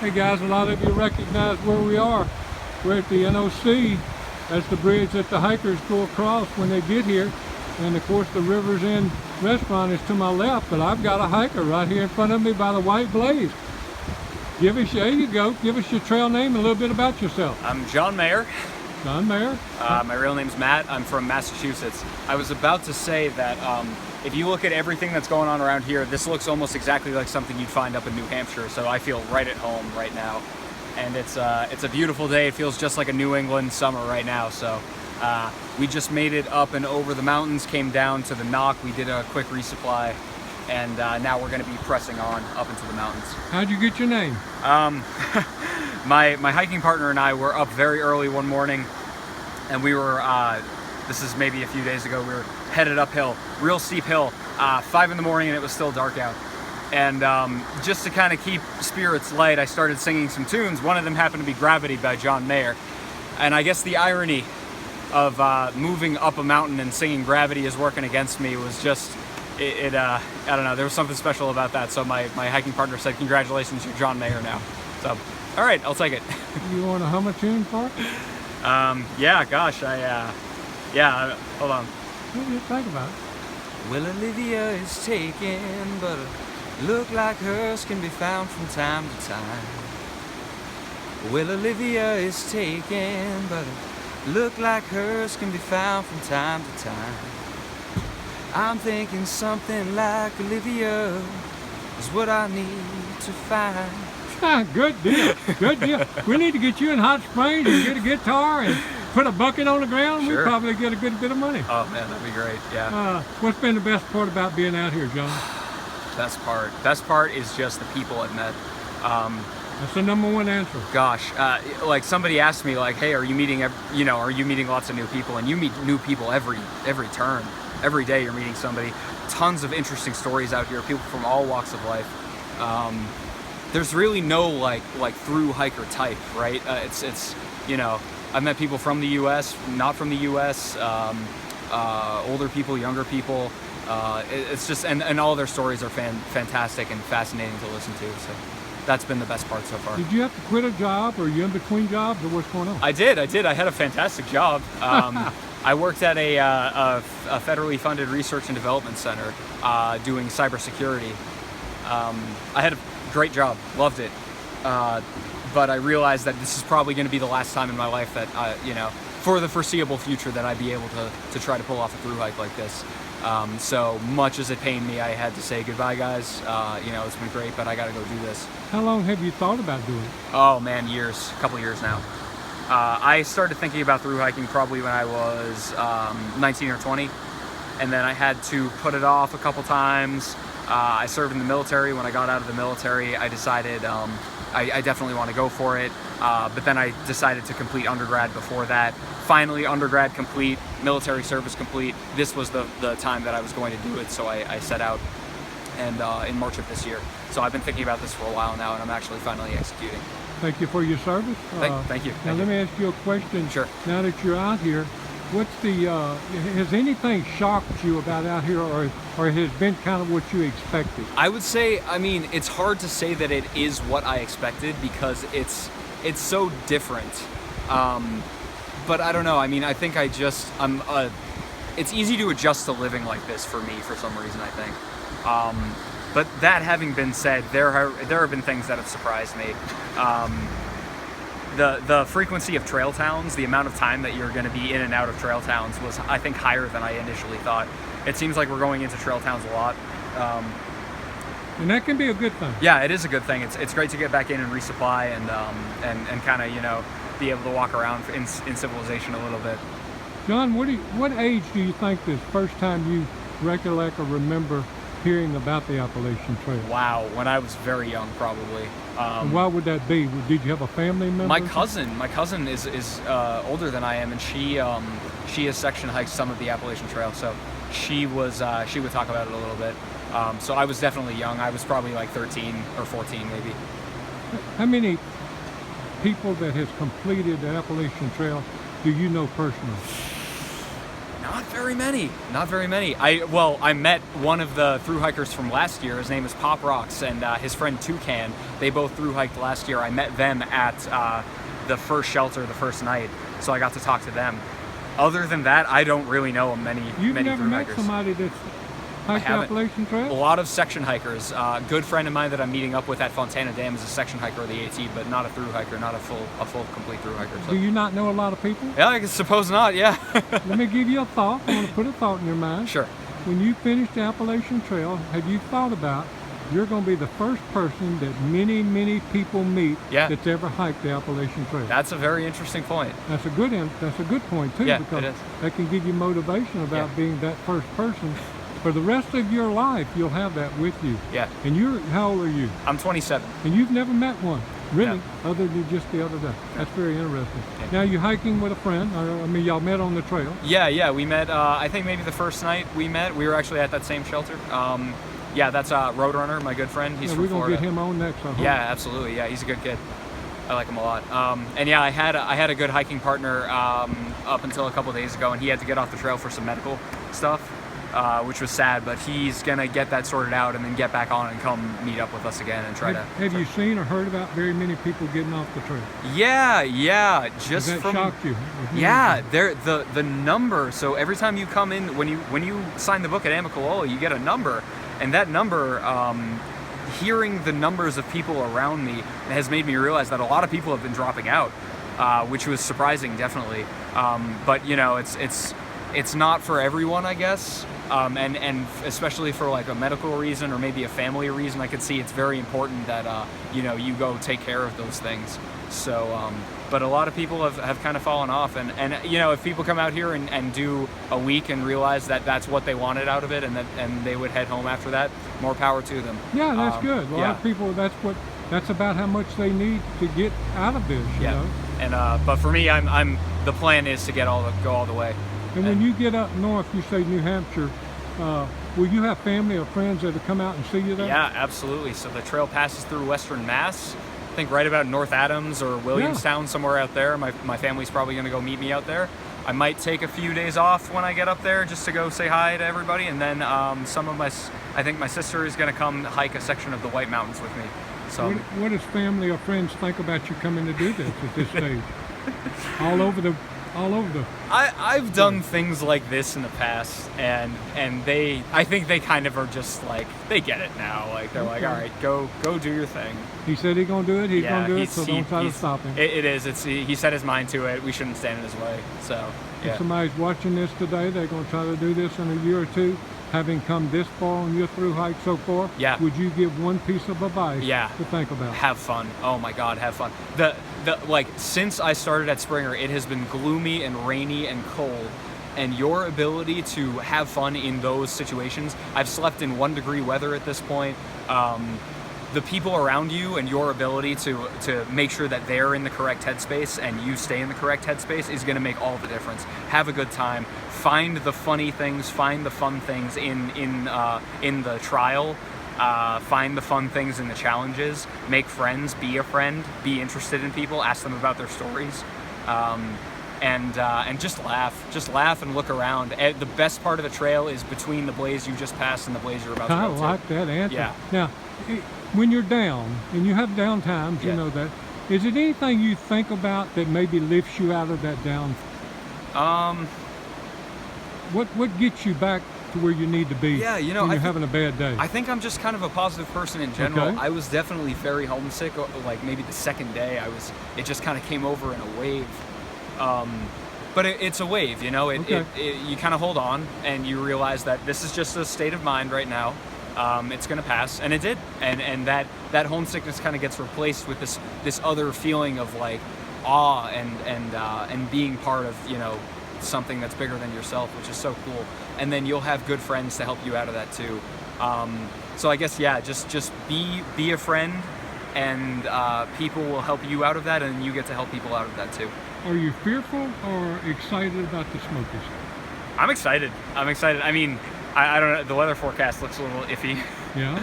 Hey guys, a lot of you recognize where we are. We're at the NOC. That's the bridge that the hikers go across when they get here. And of course the River's Inn restaurant is to my left, but I've got a hiker right here in front of me by the white blaze. There you go. Give us your trail name and a little bit about yourself. I'm Jonn Meyer. Jonn Meyer. My real name's Matt. I'm from Massachusetts. I was about to say that if you look at everything that's going on around here, this looks almost exactly like something you'd find up in New Hampshire. So I feel right at home right now. And it's a beautiful day. It feels just like a New England summer right now. So we just made it up and over the mountains, came down to the Knock. We did a quick resupply. And now we're going to be pressing on up into the mountains. How'd you get your name? My hiking partner and I were up very early one morning, and we were, this is maybe a few days ago, we were headed uphill, real steep hill, 5 in the morning, and it was still dark out. And just to kind of keep spirits light, I started singing some tunes. One of them happened to be Gravity by Jonn Meyer. And I guess the irony of moving up a mountain and singing Gravity is working against me was just, I don't know, there was something special about that. So my hiking partner said, congratulations, you're Jonn Meyer now. So, all right, I'll take it. You want to hum a tune for it? Yeah, gosh, yeah, hold on. What do you think about it? Well, Olivia is taken, but a look like hers can be found from time to time. Well, Olivia is taken, but a look like hers can be found from time to time. I'm thinking something like Olivia is what I need to find. Good deal, good deal. We need to get you in Hot Springs and get a guitar and put a bucket on the ground. Sure. We'd probably get a good bit of money. Oh man, that'd be great, yeah. What's been the best part about being out here, Jonn? Best part is just the people I've met. That's the number one answer. Gosh, like somebody asked me, like, hey, are you meeting lots of new people? And you meet new people every turn. Every day you're meeting somebody. Tons of interesting stories out here, people from all walks of life. There's really no like through hiker type, right? It's I've met people from the U.S., not from the U.S., older people, younger people. It's just and all their stories are fantastic and fascinating to listen to. So that's been the best part so far. Did you have to quit a job, or are you in between jobs, or what's going on? I did. I had a fantastic job. I worked at a federally funded research and development center doing cybersecurity. I had a great job, loved it, but I realized that this is probably going to be the last time in my life that, for the foreseeable future, that I'd be able to try to pull off a through hike like this. So much as it pained me, I had to say goodbye, guys. It's been great, but I got to go do this. How long have you thought about doing it? Oh man, years, a couple years now. I started thinking about through hiking probably when I was 19 or 20, and then I had to put it off a couple times. I served in the military. When I got out of the military, I decided I definitely want to go for it, but then I decided to complete undergrad before that. Finally, undergrad complete, military service complete. This was the time that I was going to do it, so I set out and in March of this year. So I've been thinking about this for a while now, and I'm actually finally executing. Thank you for your service. Thank you. Now let me ask you a question. Sure. Now that you're out here, has anything shocked you about out here, or has been kind of what you expected? I would say, it's hard to say that it is what I expected because it's so different. But I don't know. I think it's easy to adjust to living like this for me for some reason, I think. But that having been said, there have been things that have surprised me. The frequency of trail towns, the amount of time that you're going to be in and out of trail towns was, I think, higher than I initially thought. It seems like we're going into trail towns a lot. And that can be a good thing. Yeah, it is a good thing. It's great to get back in and resupply and kind of, be able to walk around in civilization a little bit. Jonn, what age do you think the first time you recollect or remember hearing about the Appalachian Trail? Wow, when I was very young, probably. And why would that be? Did you have a family member? My cousin is older than I am, and she has section hiked some of the Appalachian Trail, so she would talk about it a little bit. So I was definitely young. I was probably like 13 or 14 maybe. How many people that has completed the Appalachian Trail do you know personally? Not very many. Not very many. I met one of the thru hikers from last year. His name is Pop Rocks, and his friend Toucan. They both thru hiked last year. I met them at the first shelter the first night, so I got to talk to them. Other than that, I don't really know many You've many never thru met hikers. somebody that's hiked the haven't. Appalachian A Trail? lot of section hikers. A good friend of mine that I'm meeting up with at Fontana Dam is a section hiker of the AT, but not a thru hiker, not a full complete thru hiker. So. Do you not know a lot of people? Yeah, I suppose not. Yeah. Let me give you a thought. I want to put a thought in your mind. Sure. When you finish the Appalachian Trail, have you thought about you're going to be the first person that many people meet that's ever hiked the Appalachian Trail? That's a very interesting point. That's a good point too, Yeah, because it is. that can give you motivation about being that first person. For the rest of your life, you'll have that with you. Yeah. And how old are you? I'm 27. And you've never met one, really, No. other than just the other day. That's very interesting. Yeah. Now, you're hiking with a friend. Y'all met on the trail. Yeah, we met, I think maybe the first night we met, we were actually at that same shelter. That's Roadrunner, my good friend. He's from we're going to Florida. get him on next, I hope. Yeah, absolutely. Yeah, he's a good kid. I like him a lot. I had a good hiking partner up until a couple days ago, and he had to get off the trail for some medical stuff, which was sad, but he's going to get that sorted out and then get back on and come meet up with us again and try to... Have you seen or heard about very many people getting off the trail? Yeah, Has just that from... shocked you? Yeah, the number. So every time you come in, when you sign the book at Amicalola, you get a number, and that number, hearing the numbers of people around me has made me realize that a lot of people have been dropping out, which was surprising, definitely. But it's not for everyone, I guess, and especially for like a medical reason or maybe a family reason. I could see it's very important that you go take care of those things. So, but a lot of people have kind of fallen off, and if people come out here and do a week and realize that that's what they wanted out of it, and they would head home after that, more power to them. Yeah, that's good. A lot of people, that's about how much they need to get out of this. You know? And but for me, the plan is to go all the way. And when you get up north, you say New Hampshire, will you have family or friends that will come out and see you there? Yeah, absolutely. So the trail passes through Western Mass. I think right about North Adams or Williamstown, somewhere out there. My family's probably going to go meet me out there. I might take a few days off when I get up there just to go say hi to everybody, and then I think my sister is going to come hike a section of the White Mountains with me. So what does family or friends think about you coming to do this at this stage? all over the. I've done things like this in the past, and I think they kind of are just like, they get it now. Like they're like, all right, go do your thing. He said he's gonna do it. He's gonna do it. So don't try to stop him. It is. He set his mind to it. We shouldn't stand in his way. So yeah. If somebody's watching this today, they're gonna try to do this in a year or two. Having come this far on your thru hike so far, would you give one piece of advice to think about? Have fun. Oh my God, have fun. Since I started at Springer, it has been gloomy and rainy and cold, and your ability to have fun in those situations. I've slept in 1 degree weather at this point. The people around you and your ability to make sure that they're in the correct headspace and you stay in the correct headspace is going to make all the difference. Have a good time. Find the funny things. Find the fun things in the trial. Find the fun things in the challenges. Make friends. Be a friend. Be interested in people. Ask them about their stories. And just laugh. Just laugh and look around. The best part of the trail is between the blaze you just passed and the blaze you're about to go to. I like that answer. Yeah. Now, when you're down, and you have down times, you know that, is it anything you think about that maybe lifts you out of that down? What gets you back to where you need to be when you're having a bad day? I think I'm just kind of a positive person in general. Okay. I was definitely very homesick. Like maybe the second day, it just kind of came over in a wave. But it's a wave, you kind of hold on and you realize that this is just a state of mind right now. It's going to pass, and it did. And that homesickness kind of gets replaced with this other feeling of like awe and being part of something that's bigger than yourself, which is so cool. And then you'll have good friends to help you out of that too. So I guess just be a friend, and people will help you out of that, and you get to help people out of that too. Are you fearful or excited about the Smokies? I'm excited. I mean, I don't know. The weather forecast looks a little iffy. Yeah.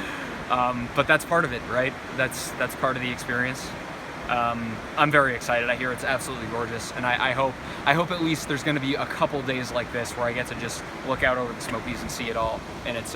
But that's part of it, right? That's part of the experience. I'm very excited. I hear it's absolutely gorgeous, and I hope at least there's going to be a couple days like this where I get to just look out over the Smokies and see it all, and it's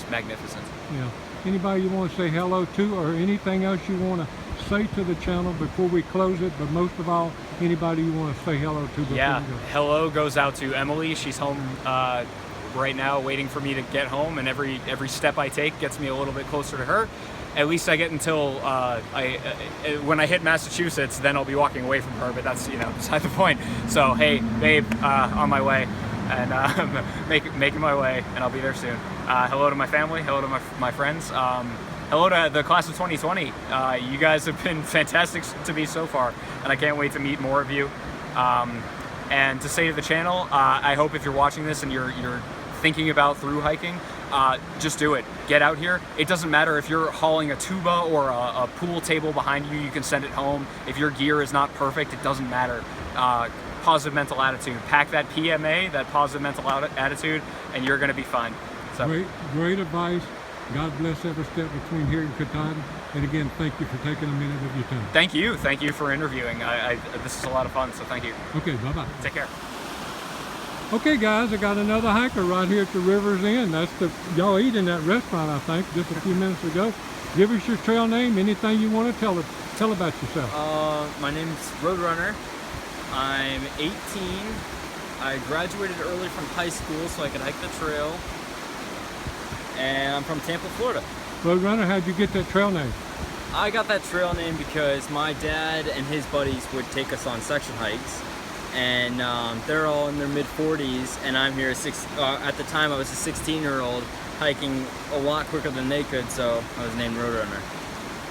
magnificent. Yeah. Anybody you want to say hello to, or anything else you want to say to the channel before we close it? But most of all, anybody you want to say hello to before Yeah, we go? hello goes out to Emily. She's home right now, waiting for me to get home, and every step I take gets me a little bit closer to her. At least I get until when I hit Massachusetts, then I'll be walking away from her, but that's, beside the point. So, hey, babe, on my way, and making my way, and I'll be there soon. Hello to my family, hello to my friends, hello to the class of 2020. You guys have been fantastic to me so far, and I can't wait to meet more of you. And to say to the channel, I hope if you're watching this and you're thinking about through hiking, just do it. Get out here. It doesn't matter if you're hauling a tuba or a pool table behind you, you can send it home. If your gear is not perfect, it doesn't matter. Positive mental attitude. Pack that PMA, that positive mental attitude, and you're going to be fine. So. Great advice. God bless every step between here and Katahdin. And again, thank you for taking a minute of your time. Thank you for interviewing. This is a lot of fun, so thank you. Okay, bye-bye. Take care. Okay guys, I got another hiker right here at the river's end. That's y'all eat in that restaurant, I think, just a few minutes ago. Give us your trail name, anything you want to tell about yourself. My name's Roadrunner. I'm 18. I graduated early from high school so I could hike the trail. And I'm from Tampa, Florida. Roadrunner, how'd you get that trail name? I got that trail name because my dad and his buddies would take us on section hikes. And they're all in their mid-40s, and I'm here at the time I was a 16-year-old hiking a lot quicker than they could, so I was named Roadrunner.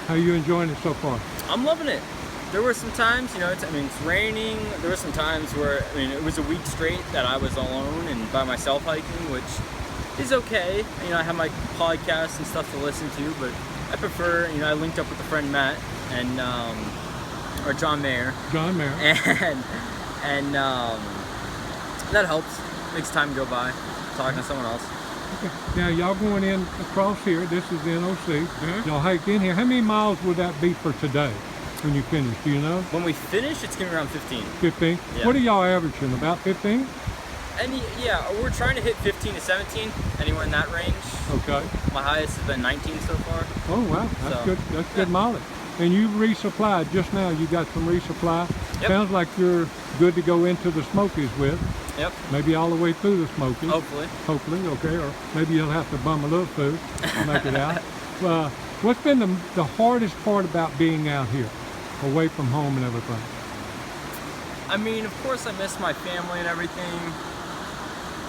How are you enjoying it so far? I'm loving it. There were some times, it's raining. There were some times where, it was a week straight that I was alone and by myself hiking, which is okay. I have my podcasts and stuff to listen to, but I prefer, I linked up with a friend Matt and, or Jonn Meyer. Jonn Meyer. And that helps. Makes time go by talking to someone else. Okay. Now y'all going in across here. This is the NOC. Mm-hmm. Y'all hiked in here. How many miles would that be for today when you finish? Do you know? When we finish, it's gonna be around 15. 15? Yeah. What are y'all averaging? About 15? And yeah, we're trying to hit 15 to 17. Anywhere in that range. Okay. My highest has been 19 so far. Oh wow, that's good. That's good mileage. And you resupplied just now. You got some resupply. Yep. Sounds like you're good to go into the Smokies with. Yep. Maybe all the way through the Smokies. Hopefully. Hopefully, okay. Or maybe you'll have to bum a little food to make it out. What's been the hardest part about being out here, away from home and everything? Of course I miss my family and everything.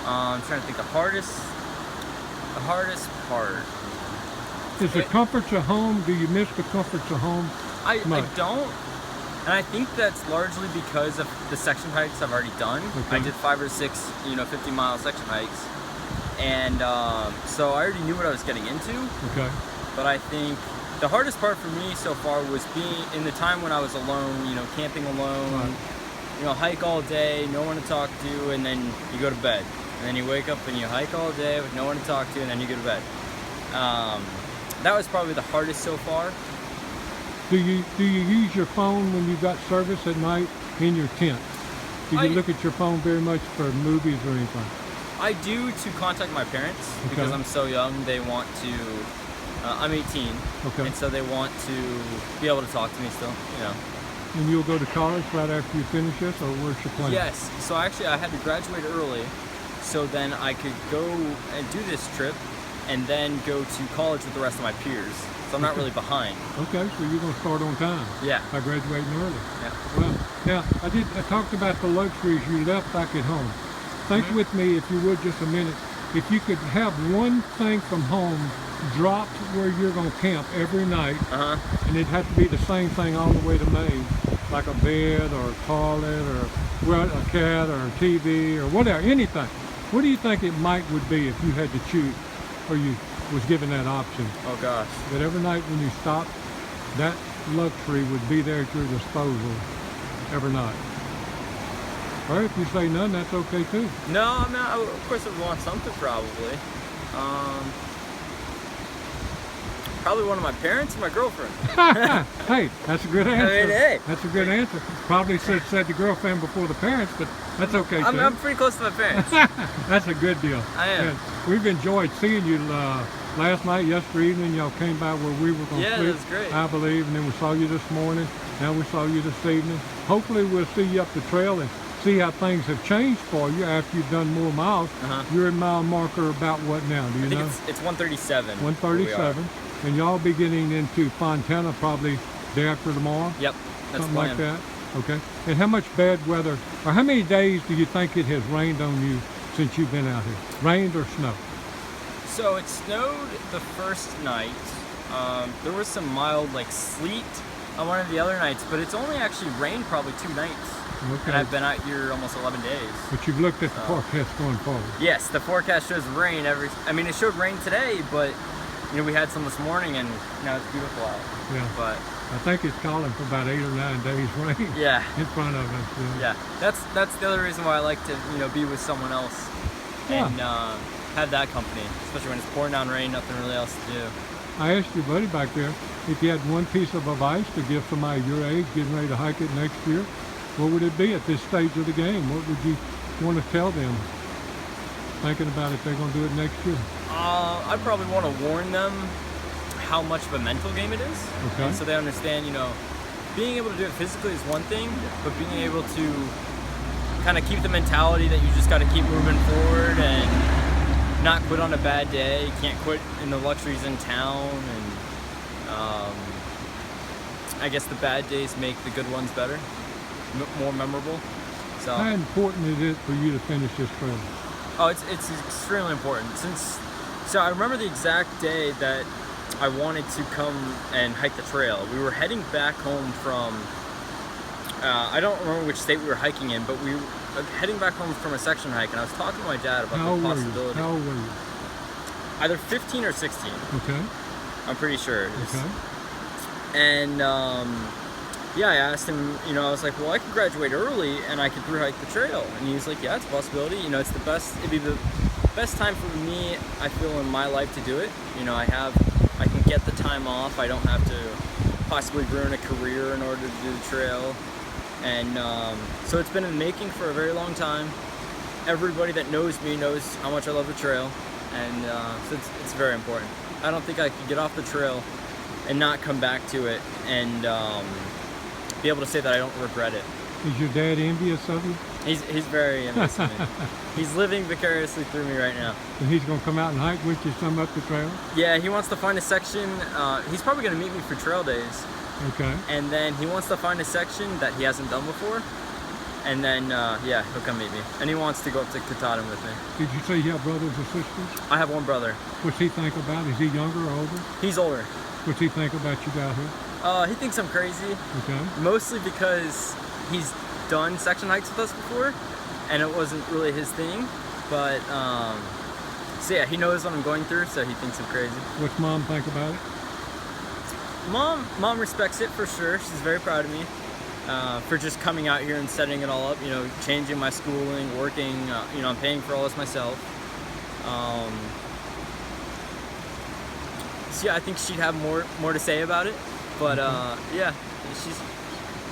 I'm trying to think the hardest part. Is the comforts of home, do you miss the comforts of home? I don't, and I think that's largely because of the section hikes I've already done. Okay. I did 5 or 6, 50-mile section hikes, and so I already knew what I was getting into. Okay. But I think the hardest part for me so far was being in the time when I was alone, camping alone, right. Hike all day, no one to talk to, and then you go to bed. And then you wake up and you hike all day with no one to talk to, and then you go to bed. That was probably the hardest so far. Do you use your phone when you got service at night in your tent? Do you look at your phone very much for movies or anything? I do, to contact my parents, because I'm so young. They want to, I'm 18, okay. And so they want to be able to talk to me still, And you'll go to college right after you finish this, or where's your plan? Yes, so actually I had to graduate early, so then I could go and do this trip, and then go to college with the rest of my peers. So I'm not really behind. Okay, so you're going to start on time. Yeah. By graduating early. Yeah. Well, now, I talked about the luxuries you left back at home. Think with me, if you would, just a minute. If you could have one thing from home dropped where you're going to camp every night, and it'd have to be the same thing all the way to Maine, like a bed or a toilet or a cat or a TV or whatever, anything. What do you think it would be if you had to choose, or you was given that option? Oh gosh. That every night when you stopped, that luxury would be there at your disposal every night. Or if you say none, that's okay too. No, of course I would want something probably. Probably one of my parents or my girlfriend. Hey, that's a good answer. I mean, hey. That's a good answer. Probably said the girlfriend before the parents, but that's okay, too. I'm pretty close to my parents. That's a good deal. I am. Yeah. We've enjoyed seeing you last night, yesterday evening. Y'all came by where we were going to Yeah, sleep, that was great. I believe, and then we saw you this morning. Now we saw you this evening. Hopefully we'll see you up the trail and see how things have changed for you after you've done more miles. You're at mile marker about what now? Do you I think know? it's 137. 137. And y'all be getting into Fontana probably day after tomorrow? Yep, that's Something the like plan. that? Okay. And how much bad weather, or how many days do you think it has rained on you since you've been out here? Rained or snow? So it snowed the first night. There was some mild like sleet on one of the other nights, but it's only actually rained probably 2 nights. Okay. And I've been out here almost 11 days. But you've looked at the forecast going forward. Yes, the forecast shows rain it showed rain today, but we had some this morning and now it's beautiful out. Yeah. But I think it's calling for about 8 or 9 days rain. yeah. In front of us. Yeah. That's the other reason why I like to, be with someone else and have that company, especially when it's pouring down rain, nothing really else to do. I asked your buddy back there, if you had one piece of advice to give somebody your age getting ready to hike it next year, what would it be at this stage of the game? What would you want to tell them, thinking about if they're going to do it next year? I'd probably want to warn them how much of a mental game it is. Okay. And so they understand, being able to do it physically is one thing, but being able to kind of keep the mentality that you just got to keep moving forward and not quit on a bad day. You can't quit in the luxuries in town, and I guess the bad days make the good ones better, more memorable. So How important is it for you to finish this trail? oh, it's extremely important. So I remember the exact day that I wanted to come and hike the trail. We were heading back home from, I don't remember which state we were hiking in, but we were heading back home from a section hike, and I was talking to my dad about How the old were you? possibility. How old were you? Either 15 or 16, Okay. I'm pretty sure it is. Okay. And I asked him, I was like, well, I could graduate early and I could through hike the trail. And he was like, yeah, it's a possibility. It's the best, it'd be the best time for me, I feel, in my life to do it. I can get the time off. I don't have to possibly ruin a career in order to do the trail. And so it's been in the making for a very long time. Everybody that knows me knows how much I love the trail. And so it's very important. I don't think I could get off the trail and not come back to it and be able to say that I don't regret it. Is your dad envious of you? He's very envious of me. He's living vicariously through me right now. And he's going to come out and hike with you some up the trail? Yeah, he wants to find a section. He's probably going to meet me for trail days. Okay. And then he wants to find a section that he hasn't done before. And then, he'll come meet me. And he wants to go up to Katahdin with me. Did you say you have brothers or sisters? I have one brother. What's he think about? Is he younger or older? He's older. What's he think about you out here? He thinks I'm crazy. Okay. Mostly because he's done section hikes with us before, and it wasn't really his thing. But he knows what I'm going through, so he thinks I'm crazy. What's mom think about it? Mom respects it for sure. She's very proud of me for just coming out here and setting it all up. Changing my schooling, working. I'm paying for all this myself. I think she'd have more to say about it. But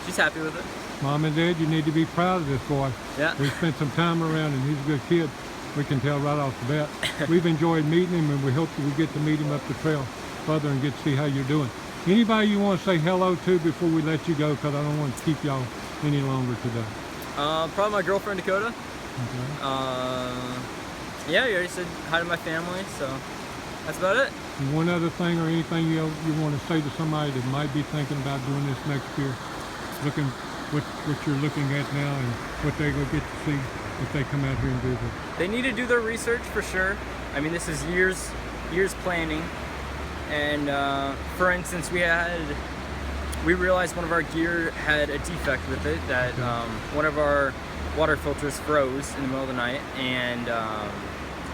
she's happy with it. Mom and Dad, you need to be proud of this boy. Yeah. We spent some time around him. He's a good kid. We can tell right off the bat. We've enjoyed meeting him, and we hope that we get to meet him up the trail further and get to see how you're doing. Anybody you want to say hello to before we let you go, because I don't want to keep y'all any longer today? Probably my girlfriend, Dakota. Okay. You already said hi to my family, so that's about it. And one other thing or anything you want to say to somebody that might be thinking about doing this next year, looking what you're looking at now and what they're going to get to see if they come out here and do this? They need to do their research for sure. I mean, this is years planning. And for instance, we realized one of our gear had a defect with it, that one of our water filters froze in the middle of the night, and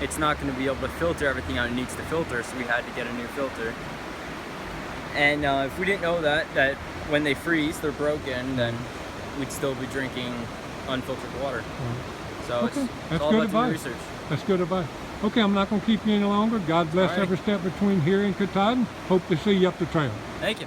it's not going to be able to filter everything out it needs to filter, so we had to get a new filter. And if we didn't know that when they freeze, they're broken, then we'd still be drinking unfiltered water. So Okay. it's That's all good about doing advice. research. That's good advice. Okay, I'm not going to keep you any longer. God bless All right. every step between here and Katahdin. Hope to see you up the trail. Thank you.